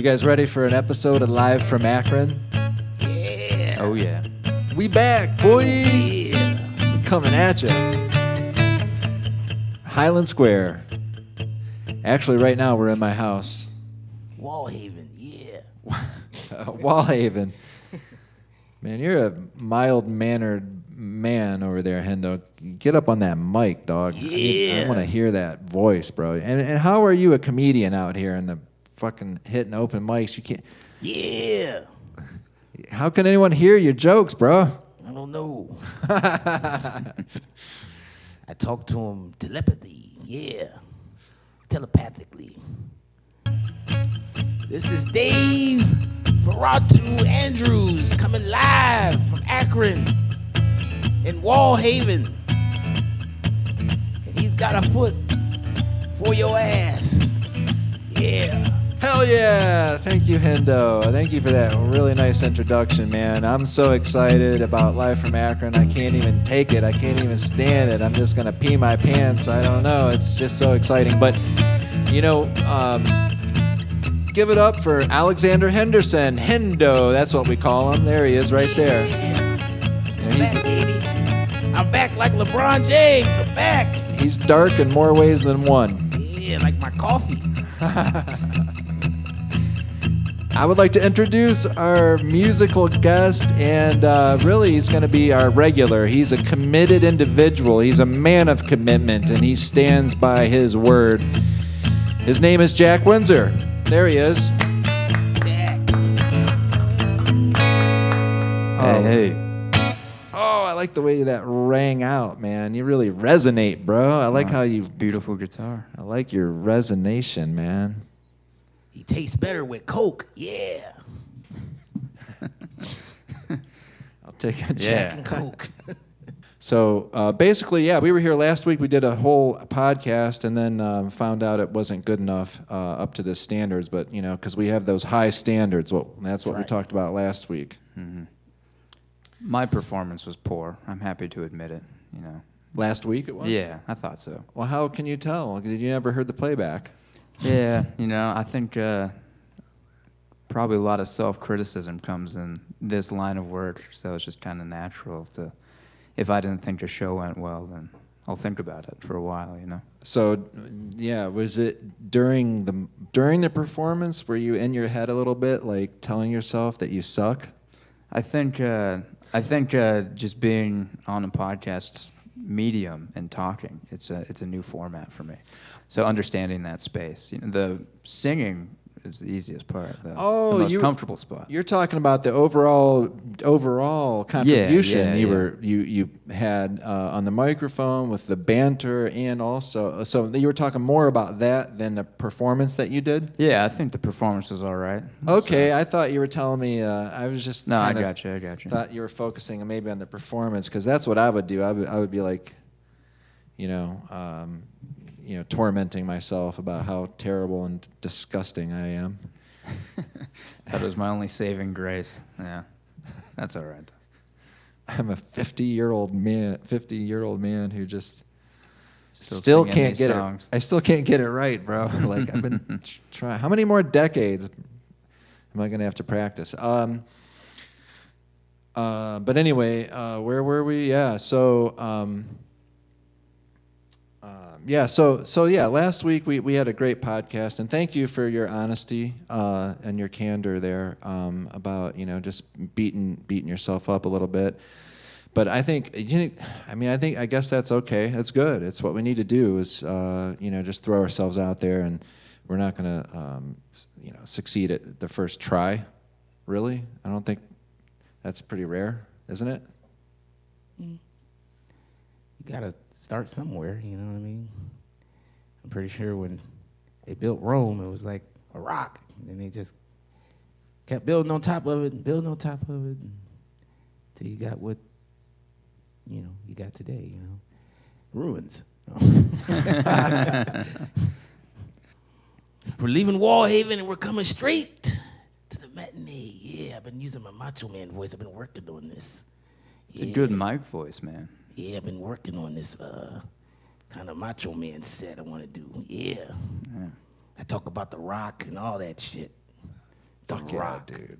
guys ready for an episode of Live from Akron? Yeah. Oh, yeah. We back, boy. Yeah. We coming at you. Highland Square. Actually, right now we're in my house. Wallhaven, yeah. Wallhaven. Man, you're a mild-mannered man over there, Hendoh. Get up on that mic, dog. Yeah. I want to hear that voice, bro. And how are you a comedian out here in the fucking hitting open mics? You can't. Yeah. How can anyone hear your jokes, bro? I don't know. I talk to him telepathy, yeah. Telepathically. This is Dave Ferratu Andrews coming live from Akron in Wallhaven. And he's got a foot for your ass. Yeah. Hell yeah! Thank you, Hendoh. Thank you for that really nice introduction, man. I'm so excited about Live from Akron. I can't even take it. I can't even stand it. I'm just gonna pee my pants. I don't know. It's just so exciting. But, you know, give it up for Alexander Henderson. Hendoh, that's what we call him. There he is right there. I'm back, baby. I'm back like LeBron James. I'm back. He's dark in more ways than one. Yeah, like my coffee. I would like to introduce our musical guest, and really he's going to be our regular. He's a committed individual. He's a man of commitment, and he stands by his word. His name is Jack Windsor. There he is. Jack. Hey. Oh, I like the way that rang out, man. You really resonate, bro. I like how you... Beautiful guitar. I like your resonation, man. He tastes better with Coke. Yeah. I'll take a Yeah. Jack. And Coke. So basically, yeah, we were here last week. We did a whole podcast and then found out it wasn't good enough up to the standards. But, you know, because we have those high standards. That's what we Right. talked about last week. Mm-hmm. My performance was poor. I'm happy to admit it, you know. Last week it was? Yeah, I thought so. Well, how can you tell? Did you never heard the playback? Yeah, you know, I think probably a lot of self-criticism comes in this line of work, so it's just kind of natural to, if I didn't think the show went well, then I'll think about it for a while, you know. So, yeah, was it during the performance, were you in your head a little bit, like telling yourself that you suck? I think just being on a podcast medium and talking, it's a new format for me. So understanding that space, you know, the singing is the easiest part, the most comfortable spot. You're talking about the overall contribution Yeah. you had on the microphone with the banter, and also so you were talking more about that than the performance that you did. Yeah, I think the performance was all right. Okay, I thought you were telling me. I was just No, I kinda got you. Thought you were focusing maybe on the performance, because that's what I would do. I would be like, you know, tormenting myself about how terrible and disgusting I am. That was my only saving grace. Yeah, that's all right. I'm a 50-year-old man who just Still singing can't these get songs. it. I still can't get it right, bro. Like I've been trying. How many more decades am I going to have to practice? But anyway, where were we? Yeah. So. Last week we had a great podcast, and thank you for your honesty and your candor there about, you know, just beating yourself up a little bit. But I guess that's okay. That's good. It's what we need to do is just throw ourselves out there, and we're not going to succeed at the first try. Really, I don't think that's pretty rare, isn't it? You gotta start somewhere, you know what I mean? I'm pretty sure when they built Rome, it was like a rock. And they just kept building on top of it and building on top of it until you got what, you got today, Ruins. We're leaving Wallhaven and we're coming straight to the Matinee. Yeah, I've been using my Macho Man voice. I've been working on this. It's a good mic voice, man. Yeah, I've been working on this kind of Macho Man set I want to do. Yeah. I talk about The Rock and all that shit. Fuck yeah, rock. dude.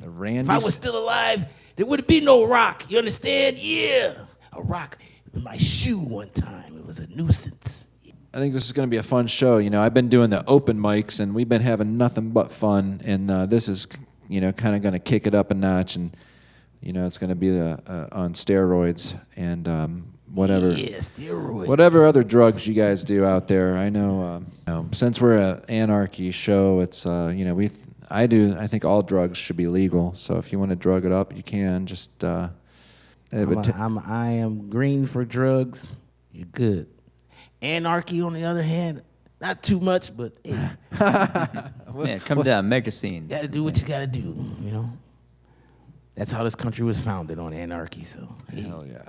The Randy. If I was still alive, there would be no rock. You understand? Yeah. A rock in my shoe one time. It was a nuisance. I think this is going to be a fun show. You know, I've been doing the open mics, and we've been having nothing but fun. And this is, you know, kind of going to kick it up a notch. And, you know, it's going to be on steroids and whatever. Yeah, steroids. Whatever other drugs you guys do out there. I know, since we're an anarchy show, it's, you know, I think all drugs should be legal. So if you want to drug it up, you can. Just, I am green for drugs. You're good. Anarchy, on the other hand, not too much, but hey, Yeah, come down, make a scene. gotta do what you gotta do, you know? That's how this country was founded, on anarchy, so. Hey. Hell yeah.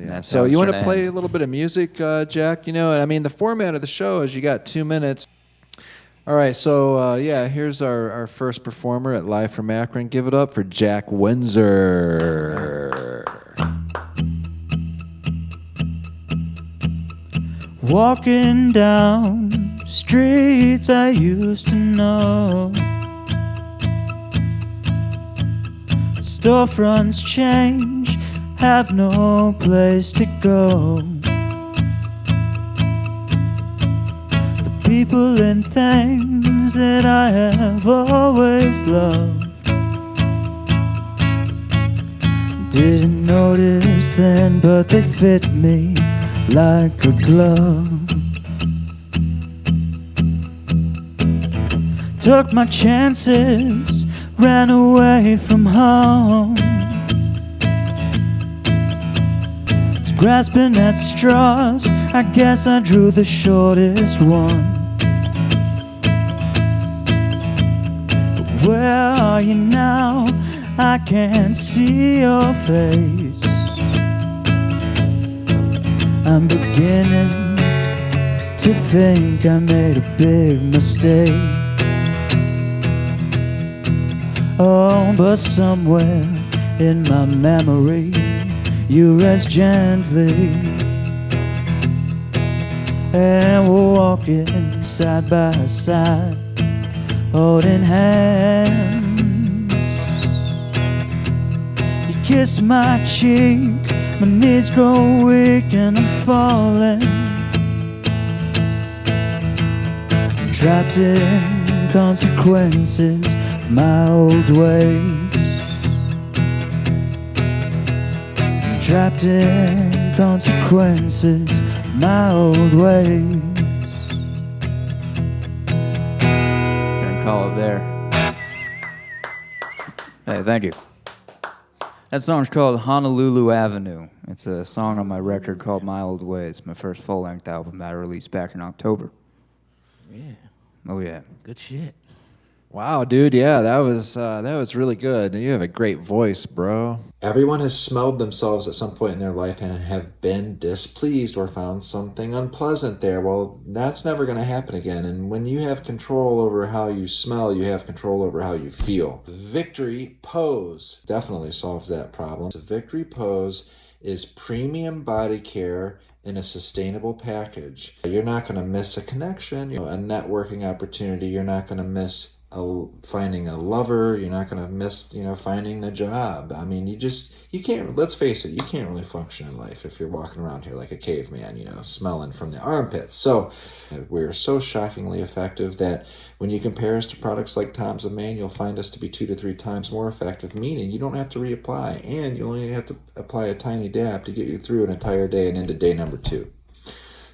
That's So how it's you want to gonna play end. a little bit of music, Jack? You know, I mean, the format of the show is you got 2 minutes. All right, so here's our first performer at Live from Akron. Give it up for Jack Windsor. Walking down streets I used to know. Storefronts change, have no place to go. The people and things that I have always loved. Didn't notice then, but they fit me like a glove. Took my chances, ran away from home. Was grasping at straws, I guess I drew the shortest one. But where are you now? I can't see your face. I'm beginning to think I made a big mistake. Oh, but somewhere in my memory you rest gently, and we're walking side by side, holding hands. You kiss my cheek, my knees grow weak and I'm falling. I'm trapped in consequences of my old ways. I'm trapped in consequences of my old ways. Gonna call it there. Hey, thank you. That song's called Honolulu Avenue. It's a song on my record called My Old Ways, my first full-length album that I released back in October. Yeah, Oh, yeah. good shit. Wow, dude, yeah, that was really good. You have a great voice, bro. Everyone has smelled themselves at some point in their life and have been displeased or found something unpleasant there. Well, that's never going to happen again. And when you have control over how you smell, you have control over how you feel. Victory Pose definitely solves that problem. The Victory Pose is premium body care in a sustainable package. You're not going to miss a connection, a networking opportunity. You're not going to miss finding a lover. You're not going to miss, finding the job. I mean, you can't, let's face it, you can't really function in life if you're walking around here like a caveman, smelling from the armpits. So we're so shockingly effective that when you compare us to products like Tom's of Maine, you'll find us to be 2 to 3 times more effective, meaning you don't have to reapply, and you only have to apply a tiny dab to get you through an entire day and into day number 2.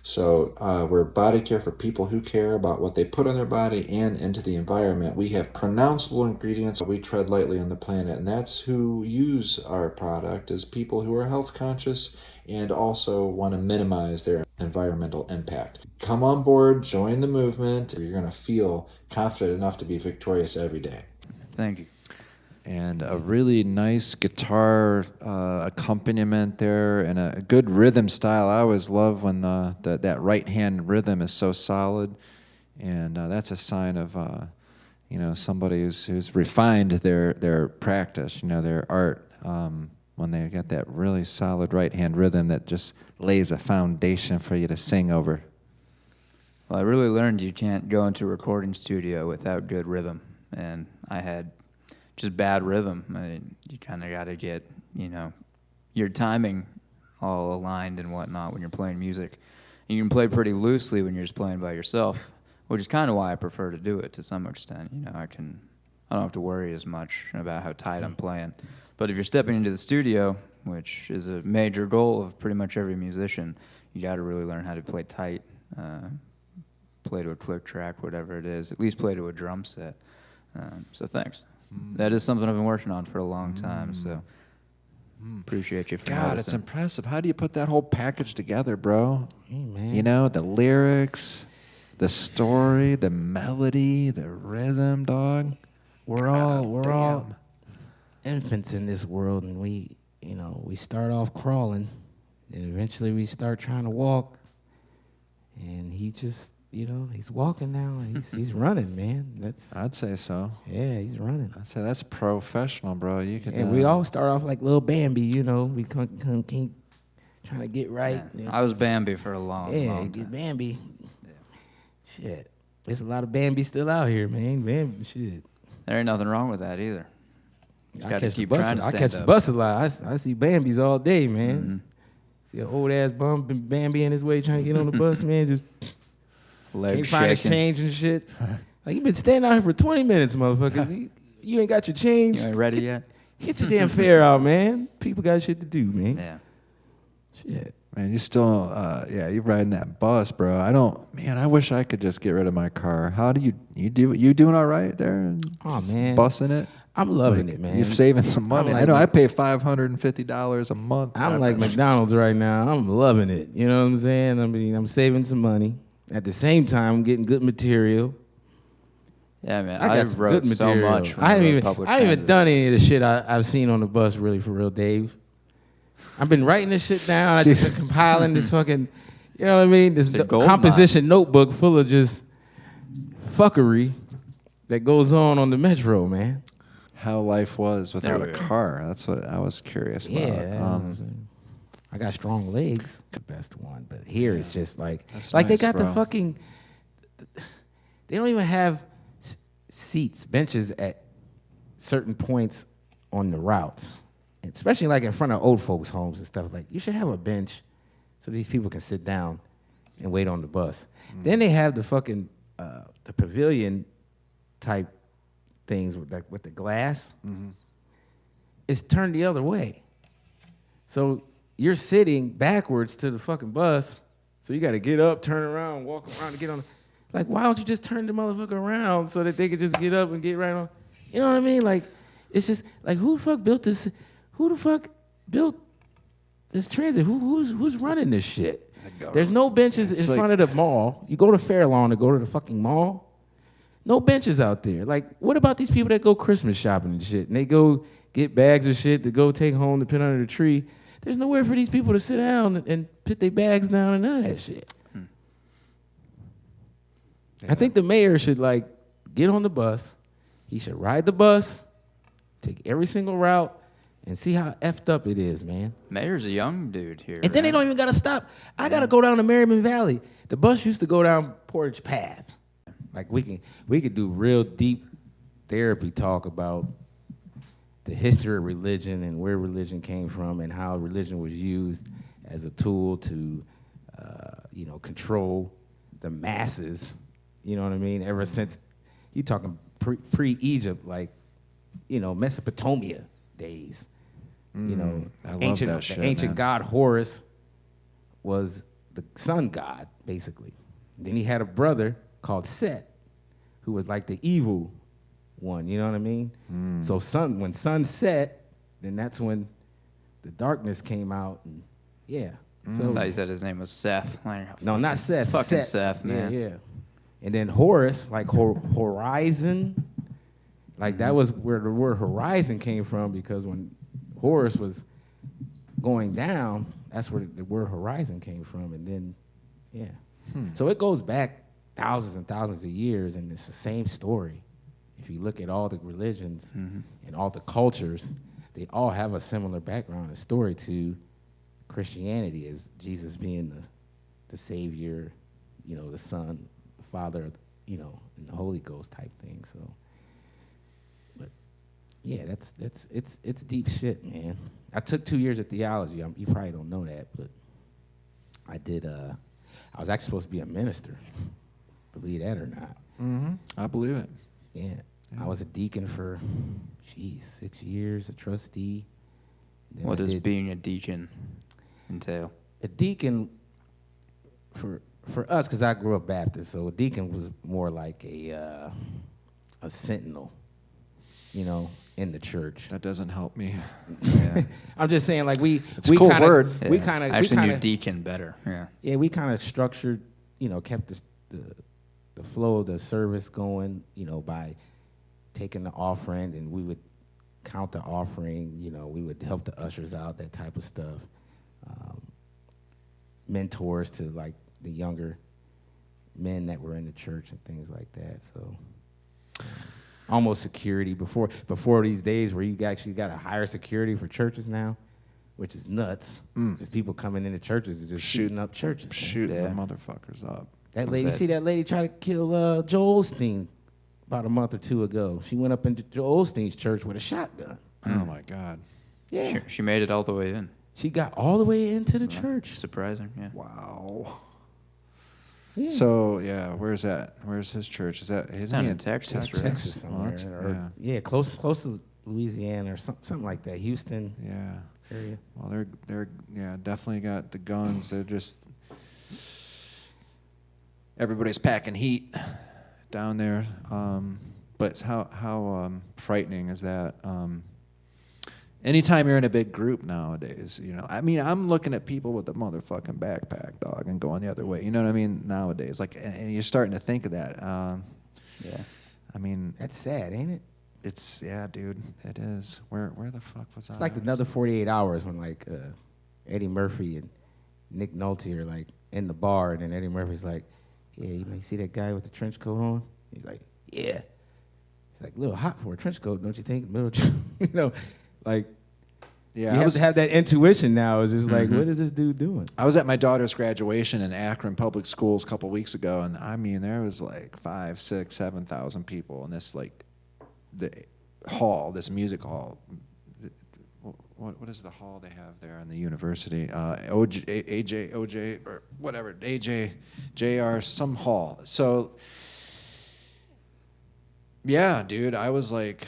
So we're body care for people who care about what they put on their body and into the environment. We have pronounceable ingredients. We tread lightly on the planet, and that's who use our product, is people who are health conscious and also want to minimize their environmental impact. Come on board, join the movement. You're going to feel confident enough to be victorious every day. Thank you. And a really nice guitar accompaniment there, and a good rhythm style. I always love when that right hand rhythm is so solid, and that's a sign of somebody who's refined their practice, their art. When they get that really solid right hand rhythm that just lays a foundation for you to sing over. Well, I really learned you can't go into a recording studio without good rhythm, and I had just bad rhythm. I mean, you kind of got to get, your timing all aligned and whatnot when you're playing music. And you can play pretty loosely when you're just playing by yourself, which is kind of why I prefer to do it to some extent. I don't have to worry as much about how tight I'm playing. But if you're stepping into the studio, which is a major goal of pretty much every musician, you got to really learn how to play tight, play to a click track, whatever it is, at least play to a drum set. So thanks. That is something I've been working on for a long time, so appreciate you for God, noticing. it's impressive. How do you put that whole package together, bro? Hey, man. The lyrics, the story, the melody, the rhythm, dog. We're all infants in this world, and we start off crawling, and eventually we start trying to walk. And he just, he's walking now. He's running, man. I'd say so. Yeah, he's running. I'd say that's professional, bro. You can. And we all start off like little Bambi, we keep trying to get right. Yeah. I was Bambi for a long time. Get Bambi. Yeah. Shit, there's a lot of Bambi still out here, man. Bambi, shit. There ain't nothing wrong with that either. I catch the bus a lot. I see Bambis all day, man. Mm-hmm. See an old ass Bambi in his way trying to get on the bus, man. Just Legs can't find his shaking. change and shit. Like, you been standing out here for 20 minutes, motherfucker. You ain't got your change. You ain't ready yet? Get your damn fare out, man. People got shit to do, man. Yeah. Shit. Man, you still, you riding that bus, bro. I wish I could just get rid of my car. How do you doing all right there? Oh, man. Bussing it? I'm loving it, man. You're saving some money. like I know it. I pay $550 a month. I'm like McDonald's right now. I'm loving it. You know what I'm saying? I mean, I'm saving some money. At the same time, I'm getting good material. Yeah, man. I got some wrote good material. so much. I haven't even done any of the shit I've seen on the bus, really, for real, Dave. I've been writing this shit down. I've just been compiling this fucking, you know what I mean? This composition notebook full of just fuckery that goes on the metro, man. How life was without a car. That's what I was curious about. Yeah. I got strong legs, the best one. But here it's just like, That's they nice, got bro. the fucking, they don't even have seats, benches at certain points on the routes. Especially like in front of old folks' homes and stuff. Like, you should have a bench so these people can sit down and wait on the bus. Then they have the fucking, the pavilion type things with the glass. It's turned the other way. So you're sitting backwards to the fucking bus, so you got to get up, turn around, walk around to get on. Like, why don't you just turn the motherfucker around so that they could just get up and get right on? You know what I mean? Like, it's just like, who the fuck built this? Who the fuck built this transit? Who's running this shit? There's no benches in front of the mall. You go to Fairlawn to go to the fucking mall. No benches out there. Like, what about these people that go Christmas shopping and shit? And they go get bags of shit to go take home to put under the tree. There's nowhere for these people to sit down and put their bags down and none of that shit. I think the mayor should, get on the bus. He should ride the bus, take every single route, and see how effed up it is, man. Mayor's a young dude here. And then they don't even got to stop. I got to go down to Merriman Valley. The bus used to go down Portage Path. Like, we could do real deep therapy talk about the history of religion and where religion came from and how religion was used as a tool to, control the masses. You know what I mean? Ever since, you talking pre-Egypt, Mesopotamia days. I love that shit, the ancient man. god Horus was the sun god, basically. Then he had a brother called Set, who was like the evil one, you know what I mean? So when sun set, then that's when the darkness came out, and yeah. So I thought you said his name was Seth. no, not Seth. Fucking Set. Seth, man. Yeah. And then Horus, like horizon, that was where the word horizon came from, because when Horus was going down, that's where the word horizon came from. And then, yeah. So it goes back thousands and thousands of years, and it's the same story. If you look at all the religions and all the cultures, they all have a similar background and story to Christianity, as Jesus being the Savior, the Son, Father, and the Holy Ghost type thing. So, but Yeah, it's deep shit, man. I took 2 years of theology. You probably don't know that, but I did. I was actually supposed to be a minister. Believe that or not. Mm-hmm. I believe it. Yeah. I was a deacon for, 6 years, a trustee. Then What does being a deacon entail? A deacon, for us, because I grew up Baptist, so a deacon was more like a sentinel, in the church. That doesn't help me. Yeah. I'm just saying, like It's a cool word. Yeah. We kind of I actually knew deacon better. Yeah. Yeah, we kind of structured, kept the flow of the service going, by taking the offering, and we would count the offering. We would help the ushers out, that type of stuff. Mentors to like the younger men that were in the church and things like that. So almost security before these days where you actually got to hire security for churches now, which is nuts. Because people coming into churches and just shooting up churches. Shooting the motherfuckers up. That lady, see that lady try to kill Joel Osteen about a month or two ago. She went up into Joel Osteen's church with a shotgun. Oh my God. Yeah. She made it all the way in. She got all the way into the church. Surprising, yeah. Wow. Yeah. So yeah, where's that? Where's his church? Is that Down in Texas, right? Texas somewhere. Yeah. Close to Louisiana or something like that. Houston Yeah. area. Well, they're definitely got the guns. They're just everybody's packing heat down there. But how frightening is that? Anytime you're in a big group nowadays, I mean, I'm looking at people with a motherfucking backpack, dog, and going the other way. You know what I mean? Nowadays, like, and you're starting to think of that. Yeah. I mean, That's sad, ain't it? it's dude, it is. Where the fuck was I? It's like another 48 hours when like Eddie Murphy and Nick Nolte are like in the bar, and then Eddie Murphy's like, "Yeah, you see that guy with the trench coat on?" He's like, "Yeah." He's like, "A little hot for a trench coat, don't you think?" Like, Yeah, you have to have that intuition now. It's just like, what is this dude doing? I was at my daughter's graduation in Akron Public Schools a couple weeks ago, and I mean, there was like 5, 6, 7,000 people in this the hall, this music hall. What is the hall they have there in the university? OJ, or whatever, JR, some hall. So, yeah, dude, I was like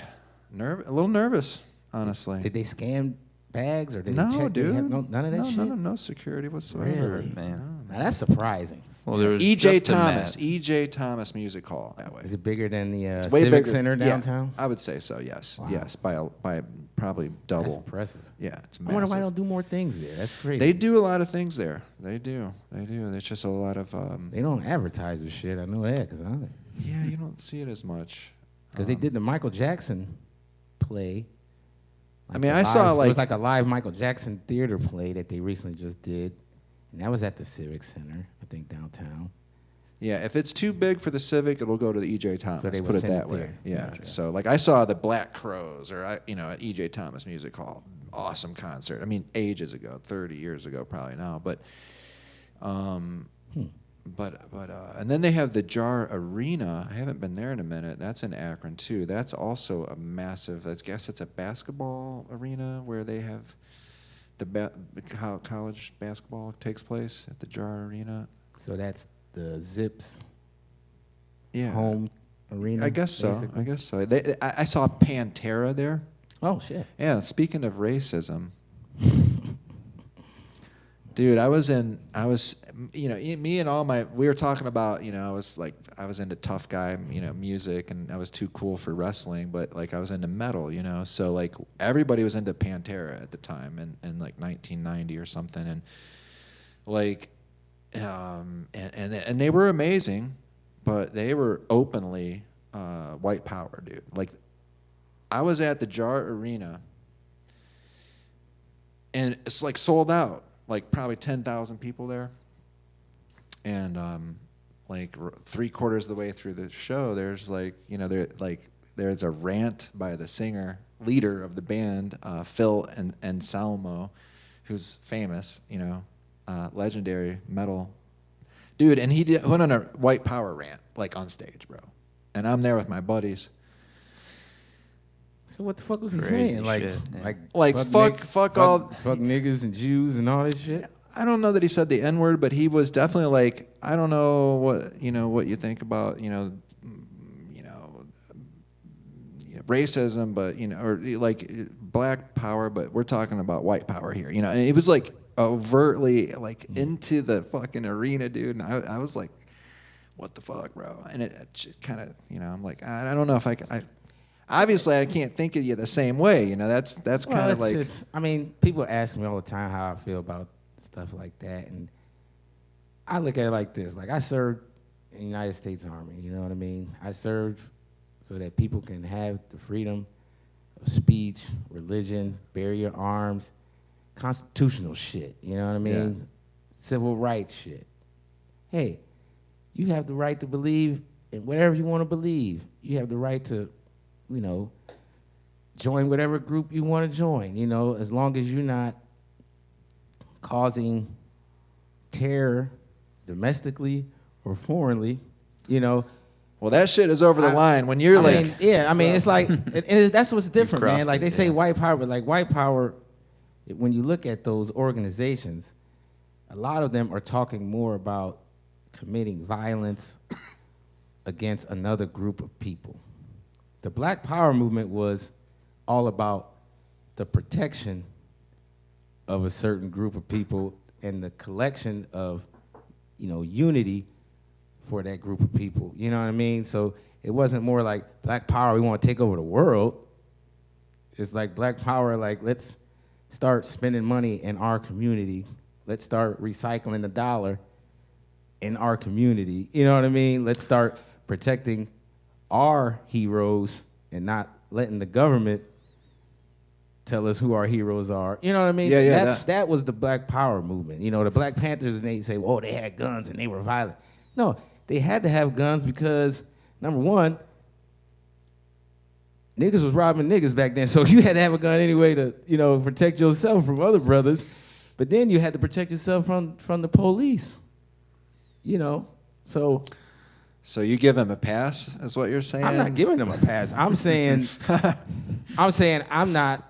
a little nervous, honestly. Did they scan bags or did they No, check? dude. None of that shit? No security whatsoever. Really? Man. Now that's surprising. Well, there was E.J. just a Thomas, mat. E.J. Thomas Music Hall. That way. Is it bigger than the It's way Civic bigger. Center Yeah, downtown? I would say so. Yes, Wow. yes, by probably double. That's impressive. Yeah, it's I massive. wonder why they don't do more things there. That's crazy. They do a lot of things there. They do. There's just a lot of. They don't advertise this shit. I know that Yeah, you don't see it as much. because they did the Michael Jackson play. I mean, I saw, it was like a live Michael Jackson theater play that they recently just did, and that was at the Civic Center, I think, downtown. Yeah, if it's too big for the Civic, it'll go to the E.J. Thomas. So they Put would it send that it way. there. Yeah. Gotcha. So like I saw the Black Crowes at E.J. Thomas Music Hall. Awesome concert. I mean, ages ago, 30 years ago probably now, but and then they have the Jar Arena. I haven't been there in a minute. That's in Akron too. That's also a massive. I guess it's a basketball arena where they have the college basketball takes place at the Jar Arena. So that's the Zips Yeah, home arena. I guess so. basically? I guess so. I saw Pantera there. Oh shit. Yeah. Speaking of racism, dude, I was, me and all we were talking about, I was into tough guy, music, and I was too cool for wrestling, but like I was into metal, so like everybody was into Pantera at the time in like 1990 or something, and like, and they were amazing, but they were openly white power, dude. Like, I was at the Jar Arena, and it's like sold out. Like probably 10,000 people there, and like 3/4 of the way through the show, there's there's a rant by the leader of the band, Phil Anselmo, who's famous, legendary metal dude, and he went on a white power rant like on stage, bro, and I'm there with my buddies. So what the fuck was he Crazy saying? Like, shit, yeah. Like, fuck all- fuck niggas and Jews and all this shit. I don't know that he said the N word, but he was definitely like, I don't know what you think about racism, but or like black power, but we're talking about white power here, and it was like overtly like into the fucking arena, dude, and I was like, what the fuck, bro? And it kind of, I'm like, I don't know if I can. Obviously, I can't think of you the same way, That's kind of like. Just, people ask me all the time how I feel about stuff like that, and I look at it like this: like I served in the United States Army, you know what I mean? I served so that people can have the freedom of speech, religion, bear your arms, constitutional shit, you know what I mean? Yeah. Civil rights shit. Hey, you have the right to believe in whatever you want to believe. You have the right to, join whatever group you want to join, as long as you're not causing terror domestically or foreignly, Well, that shit is over the line when you're it's like, that's what's different, man. Like they say yeah. white power, but like white power, when you look at those organizations, a lot of them are talking more about committing violence against another group of people. The Black Power movement was all about the protection of a certain group of people and the collection of, unity for that group of people. You know what I mean? So it wasn't more like Black Power, we want to take over the world. It's like Black Power, like let's start spending money in our community. Let's start recycling the dollar in our community. You know what I mean? Let's start protecting our heroes and not letting the government tell us who our heroes are. You know what I mean? Yeah. That was the Black Power movement. The Black Panthers, and they say, oh, they had guns and they were violent. No, they had to have guns because, number one, niggas was robbing niggas back then. So you had to have a gun anyway to, protect yourself from other brothers. But then you had to protect yourself from the police. So you give him a pass, is what you're saying? I'm not giving them a pass. I'm saying I'm not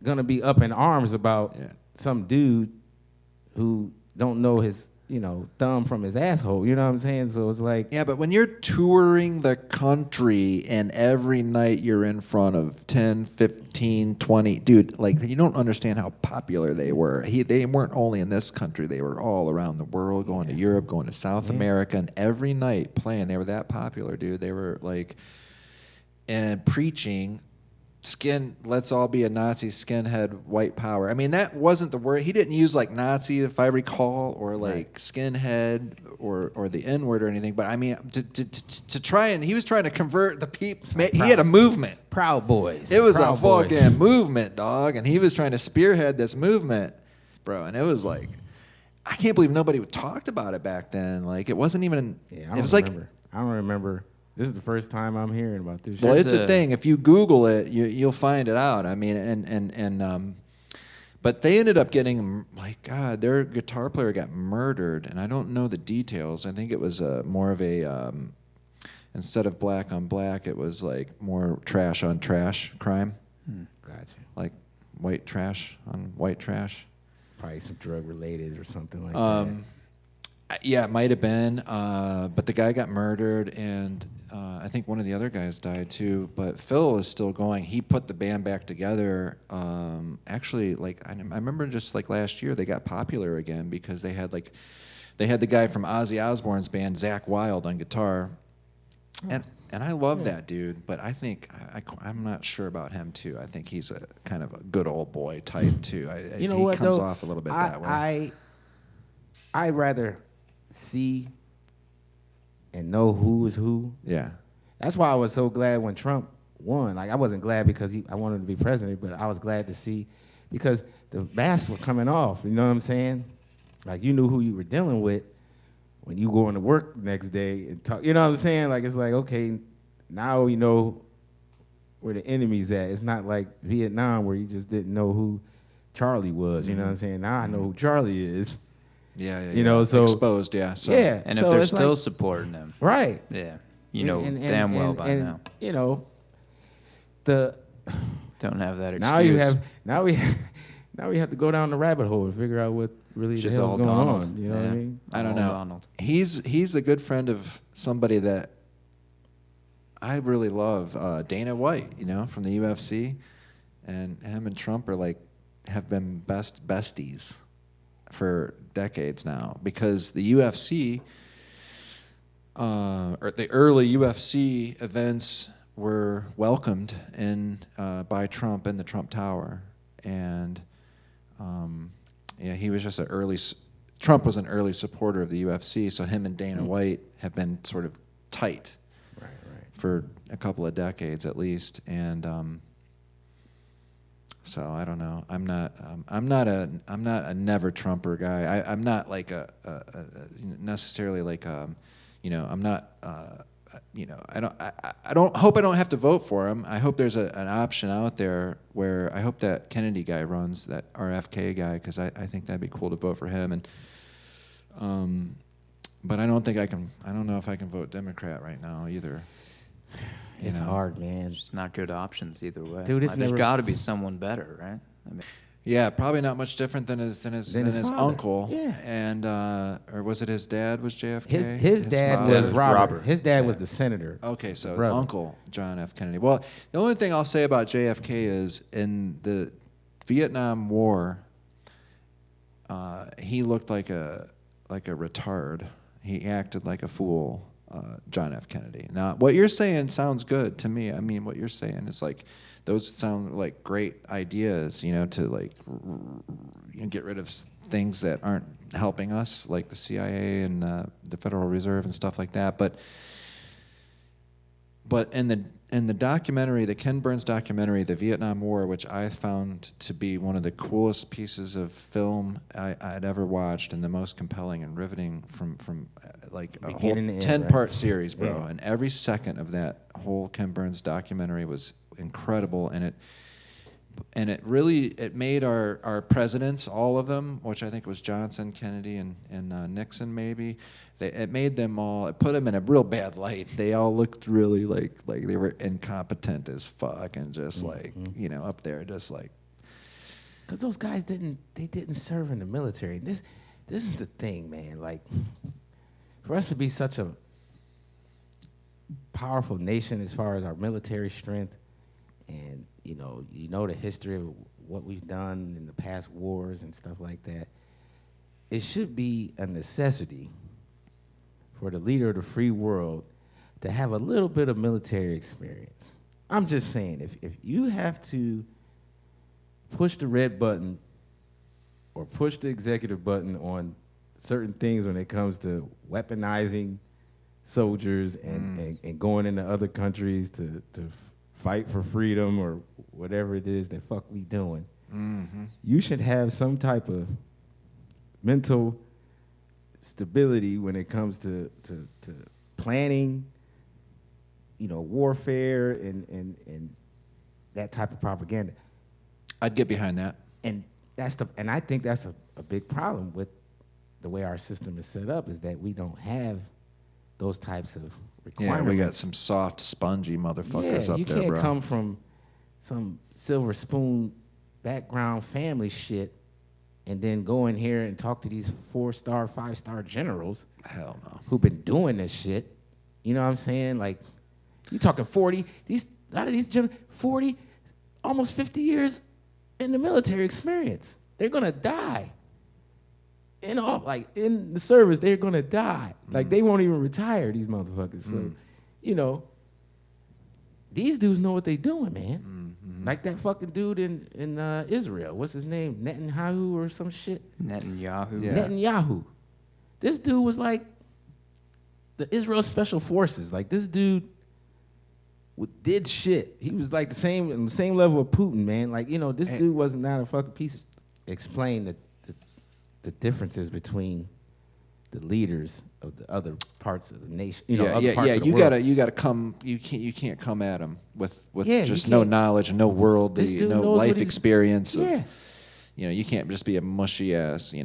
gonna be up in arms about some dude who don't know his, thumb from his asshole. You know what I'm saying? So it's like, Yeah, but when you're touring the country and every night you're in front of 10, 15, 20, dude, like you don't understand how popular they were. They weren't only in this country, they were all around the world, going to Europe, going to South America, and every night playing. They were that popular, dude. They were like, and preaching, let's all be a Nazi, skinhead, white power. I mean, that wasn't the word. He didn't use like Nazi, if I recall, or like skinhead or the N word or anything. But I mean, to try and he was trying to convert the people. He had a movement. Proud Boys. It was Proud a fucking movement, dog, and he was trying to spearhead this movement, bro. And it was like, I can't believe nobody talked about it back then. Like, it wasn't even. Yeah, it was remember. I don't remember. This is the first time I'm hearing about this shit. Well, it's a thing. If you Google it, you'll find it out. I mean, but they ended up getting, like, God, their guitar player got murdered, and I don't know the details. I think it was more of a, instead of black on black, it was like more trash on trash crime. Gotcha. Like white trash on white trash. Probably some drug related or something like that. Yeah, it might have been, but the guy got murdered, and I think one of the other guys died too. But Phil is still going. He put the band back together. Actually, like I remember, just like last year, they got popular again because they had the guy from Ozzy Osbourne's band, Zakk Wylde, on guitar, and I love that dude. But I think I'm not sure about him too. I think he's a kind of a good old boy type too. He comes off a little bit that way. I'd rather see and know who is who. Yeah. That's why I was so glad when Trump won. Like, I wasn't glad because I wanted to be president, but I was glad to see because the masks were coming off. You know what I'm saying? Like, you knew who you were dealing with when you go into work the next day and talk. You know what I'm saying? Like, it's like, okay, now we know where the enemy's at. It's not like Vietnam where you just didn't know who Charlie was. You know what I'm saying? Now I know who Charlie is. Yeah. You know, so exposed, yeah. So. Yeah. And so if they're it's still like, supporting him, right. yeah, damn well by now. You know, the Don't have that excuse. Now we have to go down the rabbit hole and figure out what really Just the hell's all going Donald. on. You know what I mean? I don't All know. Donald. He's a good friend of somebody that I really love, Dana White, from the UFC, and him and Trump have been besties for decades now, because the UFC, or the early UFC events were welcomed by Trump in the Trump Tower, and he was just Trump was an early supporter of the UFC, so him and Dana White have been sort of tight for a couple of decades at least, and so I don't know. I'm not a never Trumper guy. I'm not like necessarily like I'm not I don't hope I don't have to vote for him. I hope there's an option out there where I hope that Kennedy guy runs, that RFK guy, because I think that'd be cool to vote for him, and but I don't think I can. I don't know if I can vote Democrat right now either. It's hard, man. It's not good options either way. Dude, there's got to be someone better, right? I mean, yeah, probably not much different than his father. uncle. Yeah. And or was it his dad was JFK? His dad father? was Robert. His dad was the senator. Okay, so brother. Uncle John F. Kennedy. Well, the only thing I'll say about JFK is in the Vietnam War, he looked like a retard. He acted like a fool. John F. Kennedy. Now, what you're saying sounds good to me. I mean, what you're saying is like, those sound like great ideas, to like get rid of things that aren't helping us, like the CIA and the Federal Reserve and stuff like that. But in the documentary, the Ken Burns documentary, The Vietnam War, which I found to be one of the coolest pieces of film I'd ever watched, and the most compelling and riveting from like a whole 10-part series, bro. Yeah. And every second of that whole Ken Burns documentary was incredible, and it really made our presidents, all of them, which I think was Johnson, Kennedy, and Nixon maybe. It made them all. It put them in a real bad light. They all looked really like they were incompetent as fuck, and just up there, just like. Because those guys didn't serve in the military. This is the thing, man. Like, for us to be such a powerful nation as far as our military strength, and the history of what we've done in the past wars and stuff like that, it should be a necessity for the leader of the free world to have a little bit of military experience. I'm just saying, if you have to push the red button or push the executive button on certain things when it comes to weaponizing soldiers and going into other countries to fight for freedom or whatever it is that fuck we doing, you should have some type of mental stability when it comes to planning, warfare and that type of propaganda. I'd get behind that. And I think that's a big problem with the way our system is set up, is that we don't have those types of requirements. Yeah, we got some soft, spongy motherfuckers up there, bro. You can't come from some silver spoon background family shit and then go in here and talk to these 4-star, 5-star generals. Hell no. Who've been doing this shit. You know what I'm saying? Like, you talking 40, a lot of these generals, 40, almost 50 years in the military experience. They're gonna die. In the service, they're gonna die. Like, they won't even retire, these motherfuckers. So, these dudes know what they doing, man. Like that fucking dude in Israel. What's his name? Netanyahu or some shit? Netanyahu. Yeah. Netanyahu. This dude was like the Israel Special Forces. Like, this dude did shit. He was like the same level of Putin, man. Like, this dude was not a fucking piece of. Explain the differences between the leaders of the other parts of the nation. You gotta come. You can't come at them with just no knowledge and no worldly, no life experience. You can't just be a mushy ass. You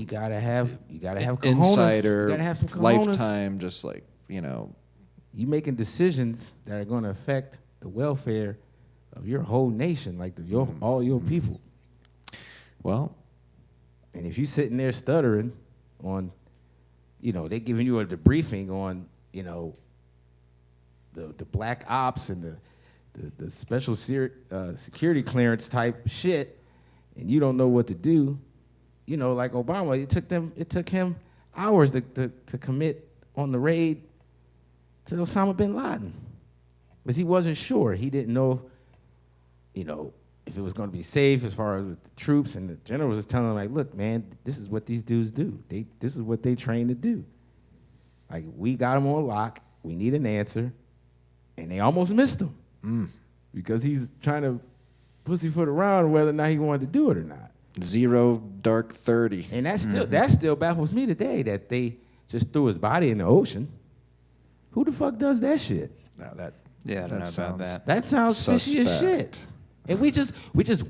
gotta have cojones. Insider. You gotta have some cojones. Lifetime, just like. You making decisions that are going to affect the welfare of your whole nation, like all your people. Well, and if you sitting there stuttering on, they giving you a debriefing on, the black ops and the special security clearance type shit, and you don't know what to do, like Obama, it took him hours to commit on the raid to Osama bin Laden, because he wasn't sure. He didn't know, if it was going to be safe as far as with the troops, and the general was telling him, like, look, man, this is what these dudes do. This is what they train to do. Like, we got them on lock. We need an answer. And they almost missed him because he's trying to pussyfoot around whether or not he wanted to do it or not. 0 dark 30. And that still baffles me today, that they just threw his body in the ocean. Who the fuck does that shit? Now I don't know about that. That sounds fishy as suspect. shit. And we just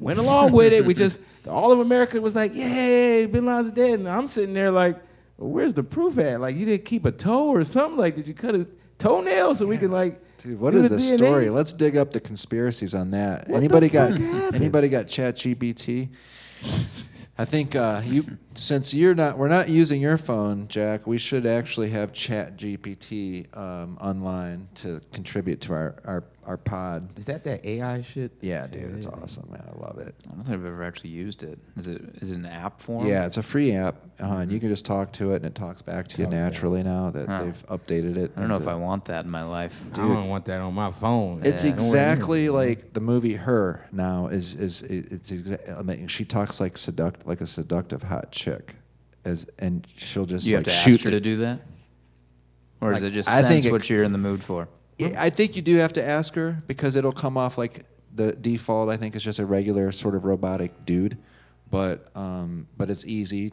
went along with it. All of America was like, yay, Bin Laden's dead. And I'm sitting there like, well, where's the proof at? Like, you didn't keep a toe or something? Like, did you cut a toenail so we can, like, dude, what do is the the DNA? story? Let's dig up the conspiracies on that. What Anybody the fuck got happened? anybody got ChatGPT? I think since we're not using your phone, Jack, we should actually have ChatGPT online to contribute to our pod. Is that AI shit? Yeah, dude, it's awesome, man. I love it. I don't think I've ever actually used it. Is it an app form? Yeah, it's a free app, and you can just talk to it, and it talks back to you naturally now that they've updated it. I don't know if I want that in my life. I don't want that on my phone. It's Yeah. exactly like the movie Her. Now I mean, she talks like a seductive hot chick, and she'll just You like have to shoot ask her to do that? Or is it just I think sense what you're in the mood for? I think you do have to ask her because it'll come off like the default. I think is just a regular sort of robotic dude, but it's easy.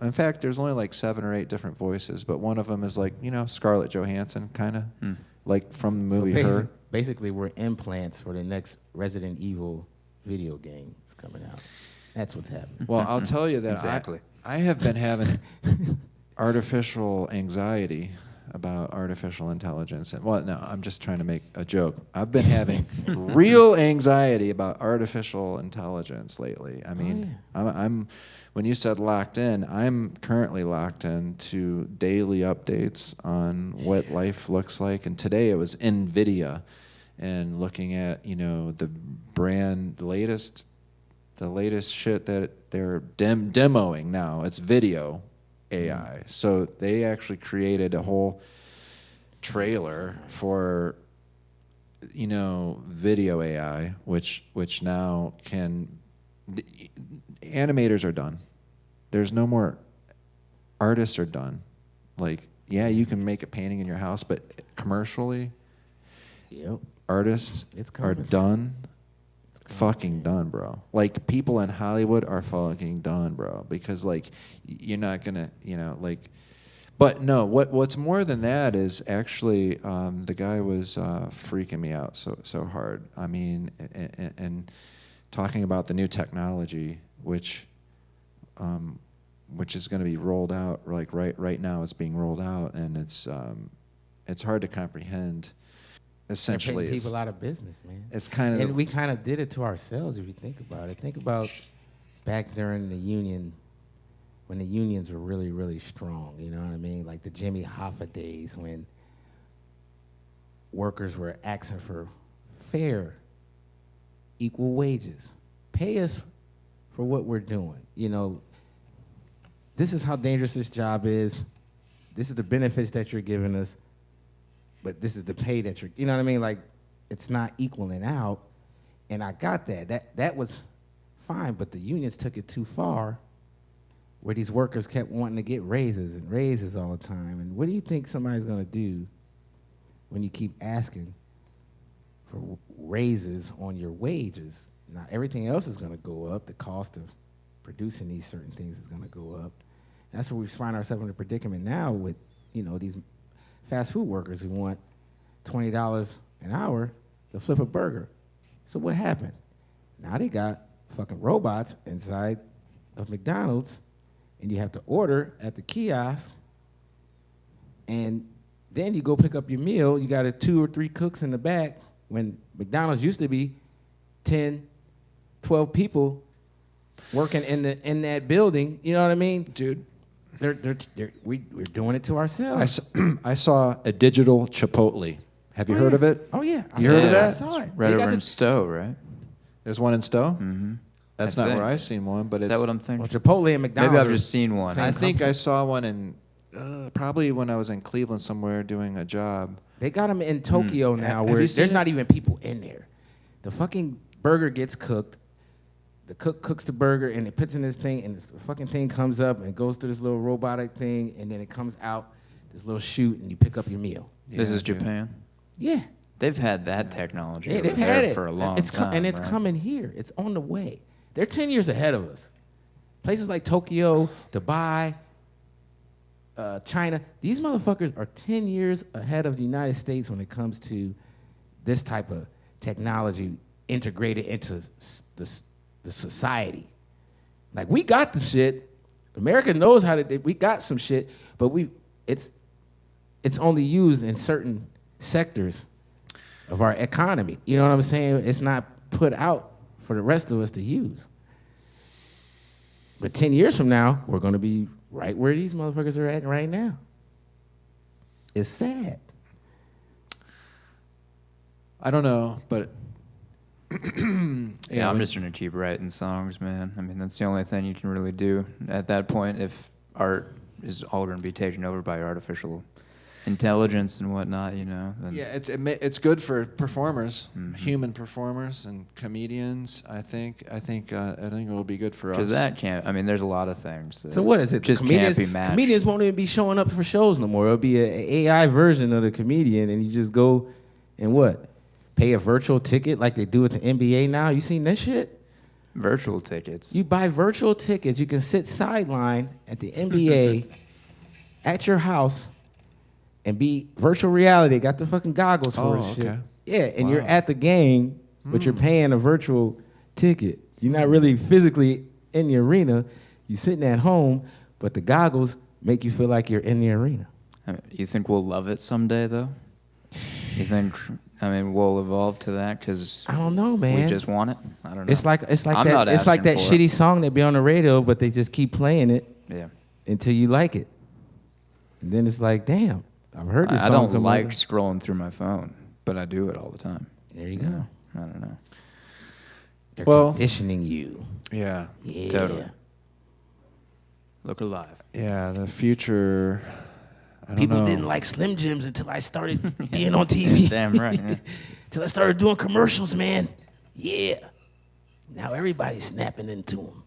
In fact, there's only like 7 or 8 different voices, but one of them is like Scarlett Johansson, kind of like from the movie Her. Basically, we're implants for the next Resident Evil video game that's coming out. That's what's happening. Well, I'll tell you that Exactly. I have been having artificial anxiety about artificial intelligence. And well, no, I'm just trying to make a joke. I've been having real anxiety about artificial intelligence lately. I mean, I'm when you said locked in, I'm currently locked in to daily updates on what life looks like. And today it was NVIDIA and looking at, the latest shit that they're demoing now. It's video AI. So they actually created a whole trailer for video AI, which now animators are done. There's no more artists are done. Like, yeah, you can make a painting in your house, but commercially, artists are done. Fucking done, bro. Like, people in Hollywood are fucking done, bro. Because, like, you're not gonna, But no, what's more than that is actually the guy was freaking me out so hard. I mean, and talking about the new technology, which is going to be rolled out, like right now it's being rolled out, and it's hard to comprehend. Essentially, They're people out of business, man. It's kind of, and we kind of did it to ourselves if you think about it. Think about back during the union, when the unions were really, really strong. You know what I mean? Like the Jimmy Hoffa days when workers were asking for fair, equal wages. Pay us for what we're doing. This is how dangerous this job is. This is the benefits that you're giving us. But this is the pay that you're, you know what I mean? Like, it's not equaling out. And I got that. That was fine, but the unions took it too far, where these workers kept wanting to get raises all the time. And what do you think somebody's going to do when you keep asking for raises on your wages? Now, everything else is going to go up. The cost of producing these certain things is going to go up. That's where we find ourselves in a predicament now with, these fast food workers who want $20 an hour to flip a burger. So what happened? Now they got fucking robots inside of McDonald's, and you have to order at the kiosk, and then you go pick up your meal. You got 2 or 3 cooks in the back when McDonald's used to be 10, 12 people working in that building. You know what I mean? Dude, we're doing it to ourselves. I saw a digital Chipotle. Have you heard of it? Oh, yeah. You heard of that? I saw it. Right They over got in Stowe, right? There's one in Stowe? Mm-hmm. That's I not think. where I seen one, but Is it's... that what I'm thinking? Well, Chipotle and McDonald's. Maybe I've are- just seen one. I think I saw one in... probably when I was in Cleveland somewhere doing a job. They got them in Tokyo now Have where you seen there's it? not even people in there. The fucking burger gets cooked. The cook cooks the burger and it puts in this thing and the fucking thing comes up and goes through this little robotic thing and then it comes out this little chute and you pick up your meal. This Yeah, is dude. Japan. Yeah. They've had that technology Yeah, over they've there had it for a long it's time. and it's right? coming here. It's on the way. They're 10 years ahead of us. Places like Tokyo, Dubai, China, these motherfuckers are 10 years ahead of the United States when it comes to this type of technology integrated into the society. Like, we got the shit. America knows how to, we got some shit, but it's only used in certain sectors of our economy. You know what I'm saying? It's not put out for the rest of us to use. But 10 years from now, we're going to be right where these motherfuckers are at right now. It's sad. I don't know, but... Yeah, I'm just gonna keep writing songs, man. I mean, that's the only thing you can really do at that point if art is all gonna be taken over by artificial intelligence and whatnot, you know. Then Yeah, it's good for performers, human performers and comedians. I think it will be good for us. because that can't. I mean, there's a lot of things. That So what is it? Just comedians, can't be matched. comedians won't even be showing up for shows no more. It'll be an AI version of the comedian, and you just go and what? Pay a virtual ticket like they do at the NBA now. You seen this shit? Virtual tickets. You buy virtual tickets. You can sit sideline at the NBA at your house and be virtual reality. Got the fucking goggles for it. Shit. Okay. Yeah, and you're Wow. at the game, but you're paying a virtual ticket. You're not really physically in the arena. You're sitting at home, but the goggles make you feel like you're in the arena. I mean, you think we'll love it someday, though? You think? I mean, we'll evolve to that because I don't know, man. we just want it. I don't know. It's like I'm that. not It's like that asking for shitty song that be on the radio, but they just keep playing it Yeah. until you like it, and then it's like, damn, I've heard this I song. don't so like much. scrolling through my phone, but I do it all the time. There you go. I don't know. They're Well- conditioning you. Yeah, Yeah. Totally. Look alive. yeah. The future. I don't People know. didn't like Slim Jims until I started being on TV. Damn right. Yeah. Till I started doing commercials, man. Yeah. Now everybody's snapping into them.